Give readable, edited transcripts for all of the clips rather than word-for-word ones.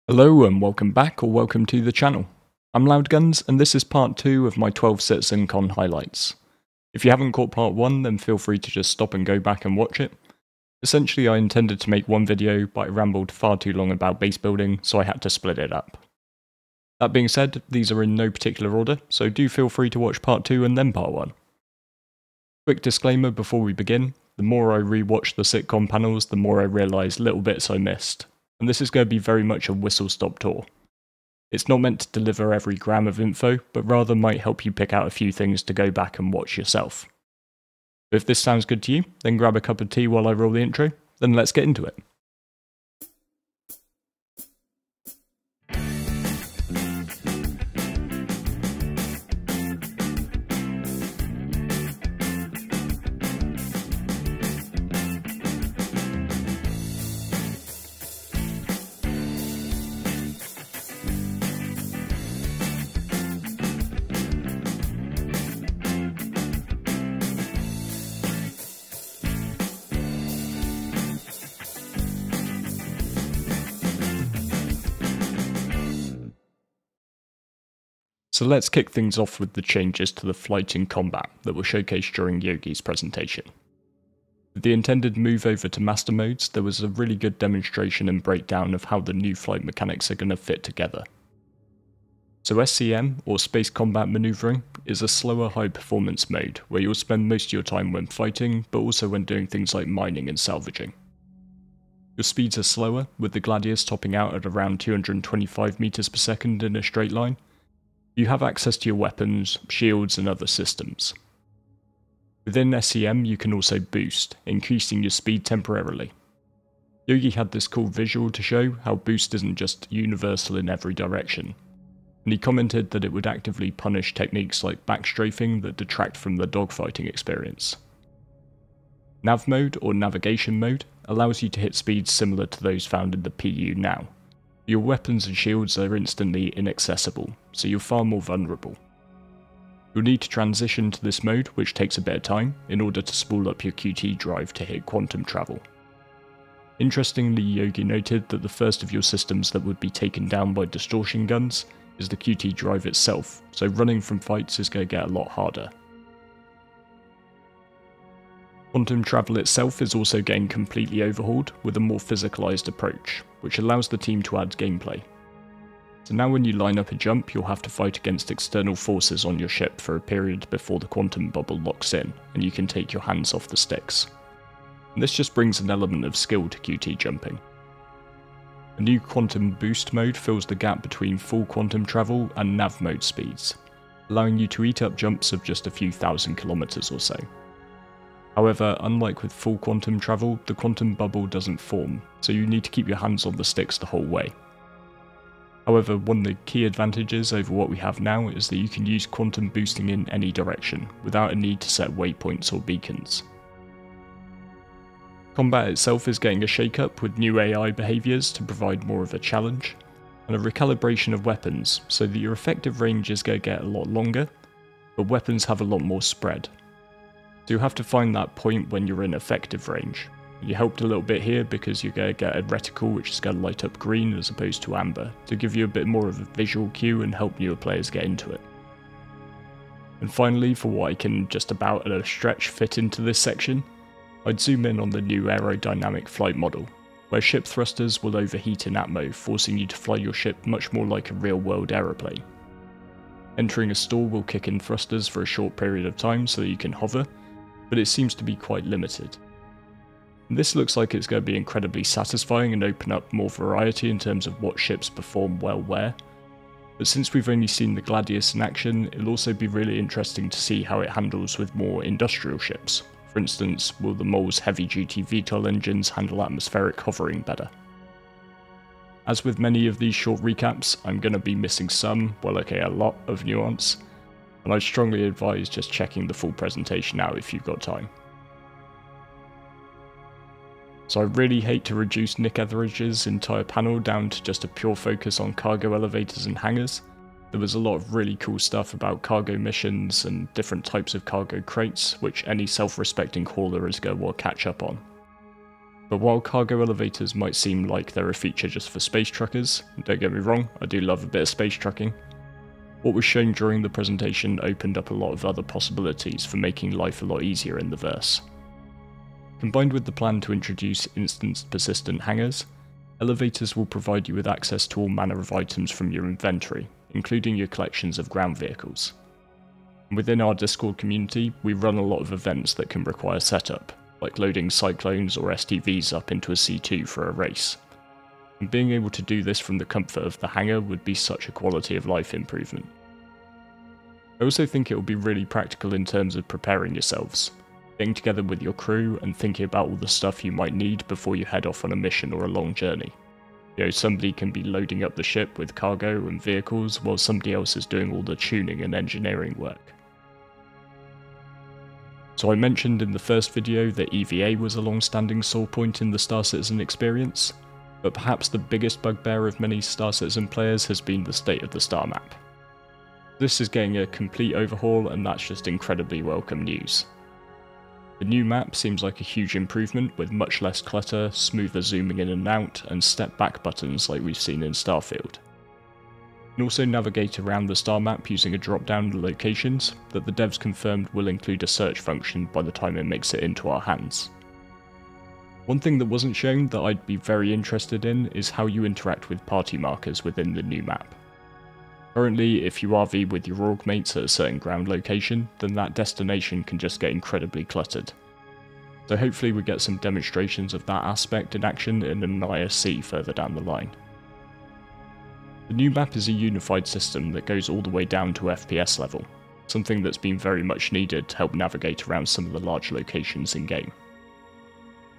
Hello and welcome back or welcome to the channel. I'm Loudguns and this is part 2 of my 12 CitizenCon highlights. If you haven't caught part 1 then feel free to just stop and go back and watch it. Essentially I intended to make one video but I rambled far too long about base building so I had to split it up. That being said, these are in no particular order, so do feel free to watch part 2 and then part 1. Quick disclaimer before we begin, the more I rewatch the CitCon panels the more I realise little bits I missed. And this is going to be very much a whistle-stop tour. It's not meant to deliver every gram of info, but rather might help you pick out a few things to go back and watch yourself. If this sounds good to you, then grab a cup of tea while I roll the intro, then let's get into it. So let's kick things off with the changes to the flight and combat that were showcased during Yogi's presentation. With the intended move over to master modes, there was a really good demonstration and breakdown of how the new flight mechanics are going to fit together. So SCM, or Space Combat Maneuvering, is a slower high performance mode where you'll spend most of your time when fighting, but also when doing things like mining and salvaging. Your speeds are slower, with the Gladius topping out at around 225 meters per second in a straight line. You have access to your weapons, shields and other systems. Within SCM you can also boost, increasing your speed temporarily. Yogi had this cool visual to show how boost isn't just universal in every direction, and he commented that it would actively punish techniques like backstrafing that detract from the dogfighting experience. Nav mode, or navigation mode, allows you to hit speeds similar to those found in the PU now. Your weapons and shields are instantly inaccessible, so you're far more vulnerable. You'll need to transition to this mode, which takes a bit of time, in order to spool up your QT drive to hit quantum travel. Interestingly, Yogi noted that the first of your systems that would be taken down by distortion guns is the QT drive itself, so running from fights is going to get a lot harder. Quantum travel itself is also getting completely overhauled with a more physicalized approach, which allows the team to add gameplay. So now when you line up a jump, you'll have to fight against external forces on your ship for a period before the quantum bubble locks in, and you can take your hands off the sticks. And this just brings an element of skill to QT jumping. A new quantum boost mode fills the gap between full quantum travel and nav mode speeds, allowing you to eat up jumps of just a few thousand kilometers or so. However, unlike with full quantum travel, the quantum bubble doesn't form, so you need to keep your hands on the sticks the whole way. However, one of the key advantages over what we have now is that you can use quantum boosting in any direction, without a need to set waypoints or beacons. Combat itself is getting a shake-up with new AI behaviours to provide more of a challenge, and a recalibration of weapons, so that your effective range is going to get a lot longer, but weapons have a lot more spread. So you have to find that point when you're in effective range. You helped a little bit here because you're going to get a reticle which is going to light up green as opposed to amber, to give you a bit more of a visual cue and help newer players get into it. And finally, for what I can just about at a stretch fit into this section, I'd zoom in on the new aerodynamic flight model, where ship thrusters will overheat in atmo, forcing you to fly your ship much more like a real-world aeroplane. Entering a stall will kick in thrusters for a short period of time so that you can hover, but it seems to be quite limited. And this looks like it's going to be incredibly satisfying and open up more variety in terms of what ships perform well where, but since we've only seen the Gladius in action, it'll also be really interesting to see how it handles with more industrial ships. For instance, will the MOL's heavy-duty VTOL engines handle atmospheric hovering better? As with many of these short recaps, I'm going to be missing some, well okay, a lot of nuance, and I'd strongly advise just checking the full presentation out if you've got time. So I really hate to reduce Nick Etheridge's entire panel down to just a pure focus on cargo elevators and hangars. There was a lot of really cool stuff about cargo missions and different types of cargo crates, which any self-respecting hauler is going to want to catch up on. But while cargo elevators might seem like they're a feature just for space truckers, and don't get me wrong, I do love a bit of space trucking, what was shown during the presentation opened up a lot of other possibilities for making life a lot easier in the verse. Combined with the plan to introduce instance persistent hangars, elevators will provide you with access to all manner of items from your inventory, including your collections of ground vehicles. Within our Discord community, we run a lot of events that can require setup, like loading Cyclones or STVs up into a C2 for a race. And being able to do this from the comfort of the hangar would be such a quality of life improvement. I also think it will be really practical in terms of preparing yourselves, getting together with your crew and thinking about all the stuff you might need before you head off on a mission or a long journey. You know, somebody can be loading up the ship with cargo and vehicles while somebody else is doing all the tuning and engineering work. So I mentioned in the first video that EVA was a long-standing sore point in the Star Citizen experience, but perhaps the biggest bugbear of many Star Citizen players has been the state of the star map. This is getting a complete overhaul, and that's just incredibly welcome news. The new map seems like a huge improvement with much less clutter, smoother zooming in and out, and step back buttons like we've seen in Starfield. You can also navigate around the star map using a drop down locations that the devs confirmed will include a search function by the time it makes it into our hands. One thing that wasn't shown that I'd be very interested in is how you interact with party markers within the new map. Currently, if you RV with your org mates at a certain ground location, then that destination can just get incredibly cluttered. So hopefully we get some demonstrations of that aspect in action in an ISC further down the line. The new map is a unified system that goes all the way down to FPS level, something that's been very much needed to help navigate around some of the large locations in game.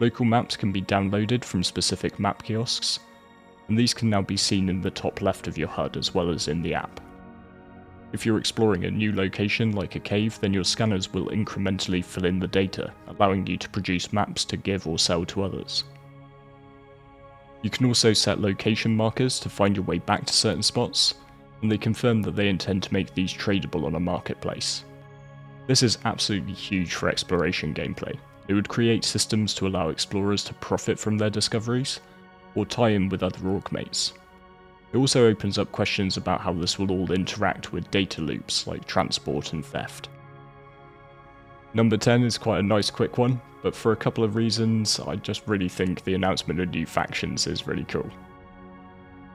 Local maps can be downloaded from specific map kiosks, and these can now be seen in the top left of your HUD as well as in the app. If you're exploring a new location like a cave, then your scanners will incrementally fill in the data, allowing you to produce maps to give or sell to others. You can also set location markers to find your way back to certain spots, and they confirm that they intend to make these tradable on a marketplace. This is absolutely huge for exploration gameplay. It would create systems to allow explorers to profit from their discoveries, or tie in with other org mates. It also opens up questions about how this will all interact with data loops like transport and theft. Number 10 is quite a nice quick one, but for a couple of reasons I just really think the announcement of new factions is really cool.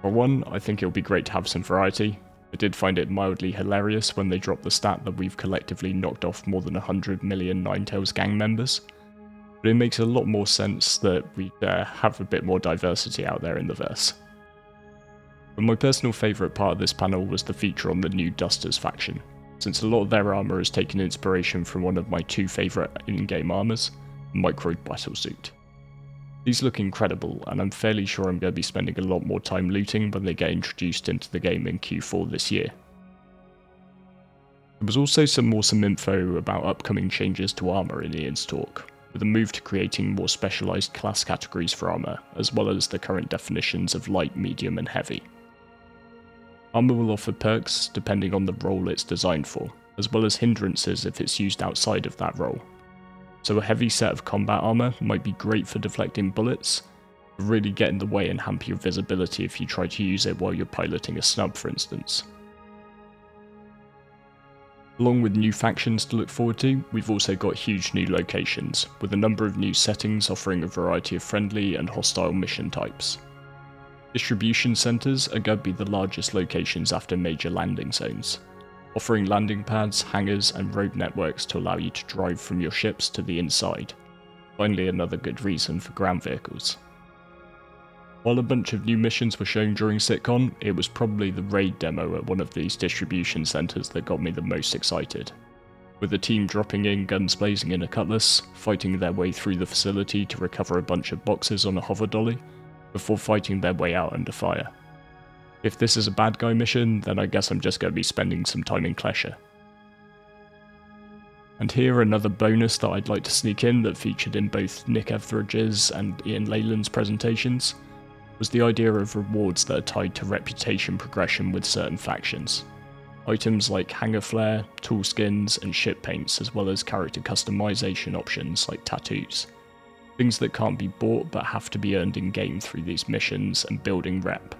For one, I think it'll be great to have some variety. I did find it mildly hilarious when they dropped the stat that we've collectively knocked off more than 100 million Ninetales gang members, but it makes a lot more sense that we have a bit more diversity out there in the verse. But my personal favourite part of this panel was the feature on the new Dusters faction, since a lot of their armour has taken inspiration from one of my two favourite in-game armours, Micro Battlesuit. These look incredible, and I'm fairly sure I'm going to be spending a lot more time looting when they get introduced into the game in Q4 this year. There was also some awesome info about upcoming changes to armour in Ian's talk, with a move to creating more specialised class categories for armour, as well as the current definitions of light, medium and heavy. Armour will offer perks depending on the role it's designed for, as well as hindrances if it's used outside of that role. So a heavy set of combat armour might be great for deflecting bullets, but really get in the way and hamper your visibility if you try to use it while you're piloting a snub, for instance. Along with new factions to look forward to, we've also got huge new locations, with a number of new settings offering a variety of friendly and hostile mission types. Distribution centres are going to be the largest locations after major landing zones, offering landing pads, hangars and road networks to allow you to drive from your ships to the inside. Finally, another good reason for ground vehicles. While a bunch of new missions were shown during CitCon, it was probably the raid demo at one of these distribution centres that got me the most excited. With the team dropping in guns blazing in a cutlass, fighting their way through the facility to recover a bunch of boxes on a hover dolly, before fighting their way out under fire. If this is a bad guy mission, then I guess I'm just going to be spending some time in Klesha. And here another bonus that I'd like to sneak in that featured in both Nick Etheridge's and Ian Leyland's presentations, was the idea of rewards that are tied to reputation progression with certain factions. Items like hangar flare, tool skins and ship paints, as well as character customization options like tattoos. things that can't be bought but have to be earned in game through these missions and building rep.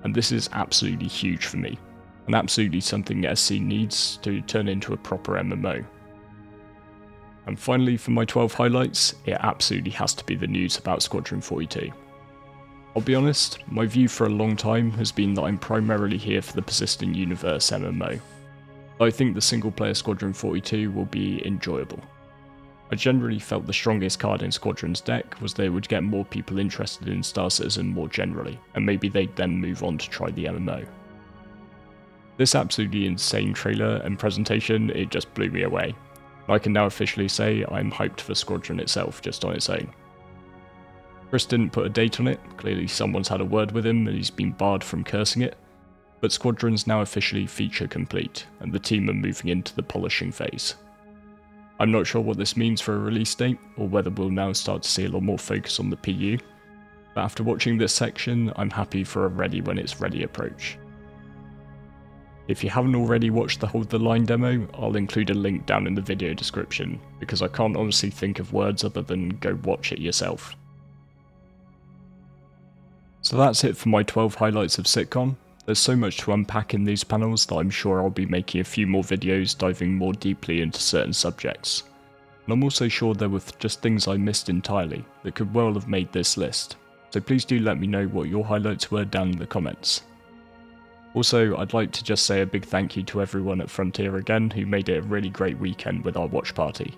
And this is absolutely huge for me, and absolutely something SC needs to turn into a proper MMO. And finally, for my 12 highlights, it absolutely has to be the news about Squadron 42. I'll be honest, my view for a long time has been that I'm primarily here for the persistent universe MMO. I think the single player Squadron 42 will be enjoyable. I generally felt the strongest card in Squadron's deck was they would get more people interested in Star Citizen more generally, and maybe they'd then move on to try the MMO. This absolutely insane trailer and presentation, it just blew me away. I can now officially say I'm hyped for Squadron itself just on its own. Chris didn't put a date on it, clearly someone's had a word with him and he's been barred from cursing it, but Squadron's now officially feature complete, and the team are moving into the polishing phase. I'm not sure what this means for a release date, or whether we'll now start to see a lot more focus on the PU, but after watching this section, I'm happy for a ready when it's ready approach. If you haven't already watched the Hold the Line demo, I'll include a link down in the video description, because I can't honestly think of words other than go watch it yourself. So that's it for my 12 highlights of CitCon. There's so much to unpack in these panels that I'm sure I'll be making a few more videos diving more deeply into certain subjects. And I'm also sure there were just things I missed entirely that could well have made this list, so please do let me know what your highlights were down in the comments. Also, I'd like to just say a big thank you to everyone at Frontier again who made it a really great weekend with our watch party.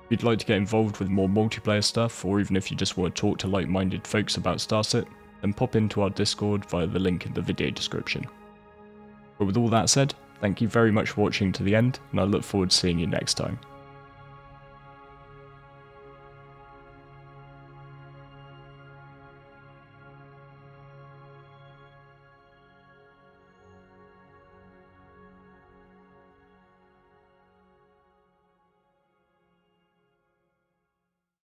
If you'd like to get involved with more multiplayer stuff, or even if you just want to talk to like-minded folks about StarCit, then pop into our Discord via the link in the video description. But with all that said, thank you very much for watching to the end, and I look forward to seeing you next time.